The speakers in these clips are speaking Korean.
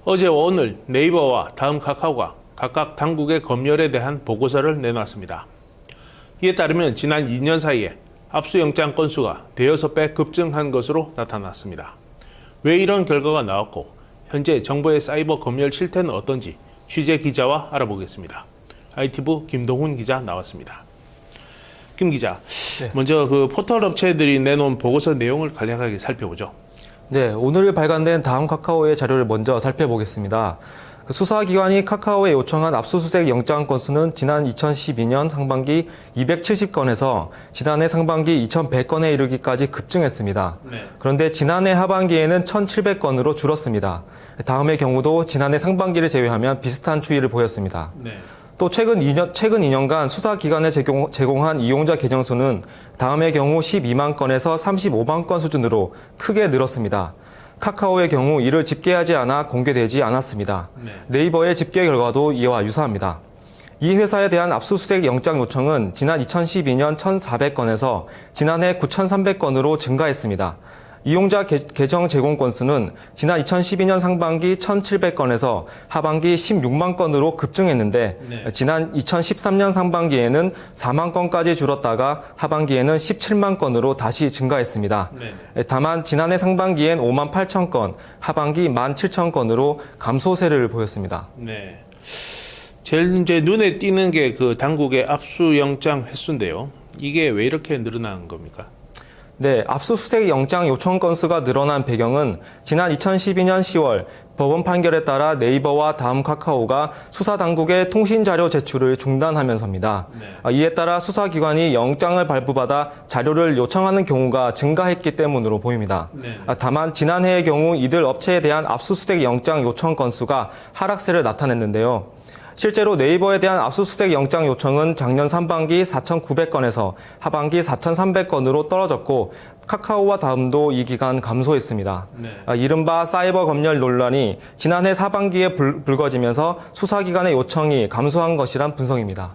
어제와 오늘 네이버와 다음 카카오가 각각 당국의 검열에 대한 보고서를 내놨습니다. 이에 따르면 지난 2년 사이에 압수영장 건수가 대여섯 배 급증한 것으로 나타났습니다. 왜 이런 결과가 나왔고 현재 정부의 사이버 검열 실태는 어떤지 취재 기자와 알아보겠습니다. IT부 김동훈 기자 나왔습니다. 김 기자, 먼저 그 포털 업체들이 내놓은 보고서 내용을 간략하게 살펴보죠. 네, 오늘 발간된 다음 카카오의 자료를 먼저 살펴보겠습니다. 수사기관이 카카오에 요청한 압수수색 영장 건수는 지난 2012년 상반기 270건에서 지난해 상반기 2100건에 이르기까지 급증했습니다. 그런데 지난해 하반기에는 1700건으로 줄었습니다. 다음의 경우도 지난해 상반기를 제외하면 비슷한 추이를 보였습니다. 또 최근 2년간 수사기관에 제공한 이용자 계정 수는 다음의 경우 12만 건에서 35만 건 수준으로 크게 늘었습니다. 카카오의 경우 이를 집계하지 않아 공개되지 않았습니다. 네이버의 집계 결과도 이와 유사합니다. 이 회사에 대한 압수수색 영장 요청은 지난 2012년 1,400건에서 지난해 9,300건으로 증가했습니다. 이용자 계정 제공 건수는 지난 2012년 상반기 1,700건에서 하반기 16만 건으로 급증했는데 지난 2013년 상반기에는 4만 건까지 줄었다가 하반기에는 17만 건으로 다시 증가했습니다. 다만 지난해 상반기엔 5만 8천 건, 하반기 1만 7천 건으로 감소세를 보였습니다. 제일 이제 눈에 띄는 게 그 당국의 압수영장 횟수인데요. 이게 왜 이렇게 늘어난 겁니까? 네, 압수수색 영장 요청 건수가 늘어난 배경은 지난 2012년 10월 법원 판결에 따라 네이버와 다음 카카오가 수사당국의 통신자료 제출을 중단하면서입니다. 이에 따라 수사기관이 영장을 발부받아 자료를 요청하는 경우가 증가했기 때문으로 보입니다. 다만 지난해의 경우 이들 업체에 대한 압수수색 영장 요청 건수가 하락세를 나타냈는데요. 실제로 네이버에 대한 압수수색 영장 요청은 작년 상반기 4,900건에서 하반기 4,300건으로 떨어졌고 카카오와 다음도 이 기간 감소했습니다. 이른바 사이버 검열 논란이 지난해 하반기에 불거지면서 수사기관의 요청이 감소한 것이란 분석입니다.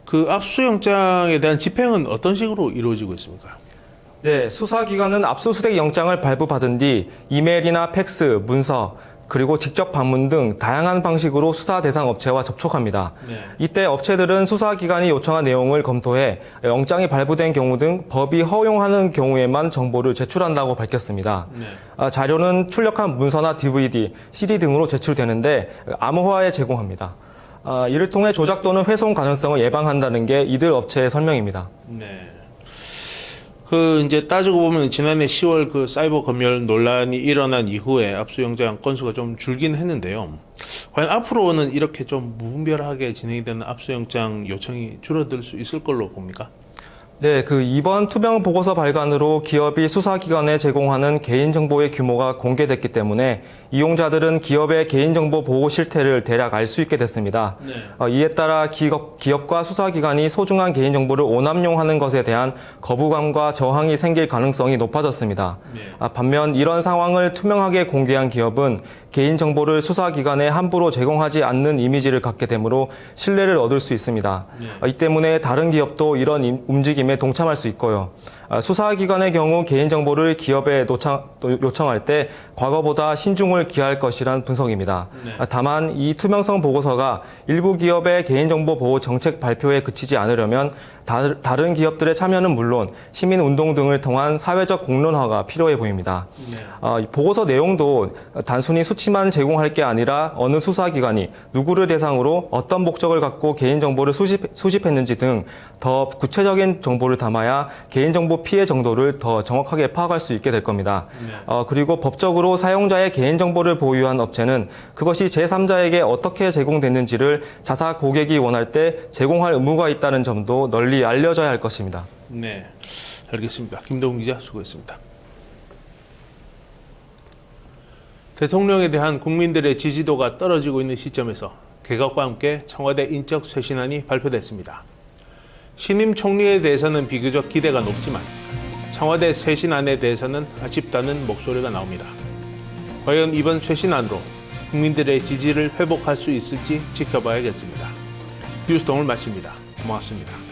그 압수영장에 대한 집행은 어떤 식으로 이루어지고 있습니까? 네, 수사기관은 압수수색 영장을 발부받은 뒤 이메일이나 팩스, 문서, 그리고 직접 방문 등 다양한 방식으로 수사 대상 업체와 접촉합니다. 이때 업체들은 수사기관이 요청한 내용을 검토해 영장이 발부된 경우 등 법이 허용하는 경우에만 정보를 제출한다고 밝혔습니다. 자료는 출력한 문서나 DVD, CD 등으로 제출되는데 암호화에 제공합니다. 이를 통해 조작 또는 훼손 가능성을 예방한다는 게 이들 업체의 설명입니다. 이제 따지고 보면 지난해 10월 그 사이버 검열 논란이 일어난 이후에 압수영장 건수가 좀 줄긴 했는데요. 과연 앞으로는 이렇게 좀 무분별하게 진행이 되는 압수영장 요청이 줄어들 수 있을 걸로 봅니까? 네, 이번 투명 보고서 발간으로 기업이 수사기관에 제공하는 개인정보의 규모가 공개됐기 때문에 이용자들은 기업의 개인정보 보호 실태를 대략 알 수 있게 됐습니다. 이에 따라 기업과 수사기관이 소중한 개인정보를 오남용하는 것에 대한 거부감과 저항이 생길 가능성이 높아졌습니다. 반면 이런 상황을 투명하게 공개한 기업은 개인정보를 수사기관에 함부로 제공하지 않는 이미지를 갖게 되므로 신뢰를 얻을 수 있습니다. 이 때문에 다른 기업도 이런 움직임에 동참할 수 있고요. 수사기관의 경우 개인정보를 기업에 요청할 때 과거보다 신중을 기할 것이란 분석입니다. 다만 이 투명성 보고서가 일부 기업의 개인정보 보호 정책 발표에 그치지 않으려면 다른 기업들의 참여는 물론 시민운동 등을 통한 사회적 공론화가 필요해 보입니다. 보고서 내용도 단순히 수치만 제공할 게 아니라 어느 수사기관이 누구를 대상으로 어떤 목적을 갖고 개인정보를 수집했는지 등 더 구체적인 정보를 담아야 개인정보 피해 정도를 더 정확하게 파악할 수 있게 될 겁니다. 그리고 법적으로 사용자의 개인정보를 보유한 업체는 그것이 제3자에게 어떻게 제공됐는지를 자사 고객이 원할 때 제공할 의무가 있다는 점도 널리 알려져야 할 것입니다. 네, 알겠습니다. 김동훈 기자 수고했습니다. 대통령에 대한 국민들의 지지도가 떨어지고 있는 시점에서 개각과 함께 청와대 인적 쇄신안이 발표됐습니다. 신임 총리에 대해서는 비교적 기대가 높지만 청와대 쇄신안에 대해서는 아쉽다는 목소리가 나옵니다. 과연 이번 쇄신안으로 국민들의 지지를 회복할 수 있을지 지켜봐야겠습니다. 뉴스동을 마칩니다. 고맙습니다.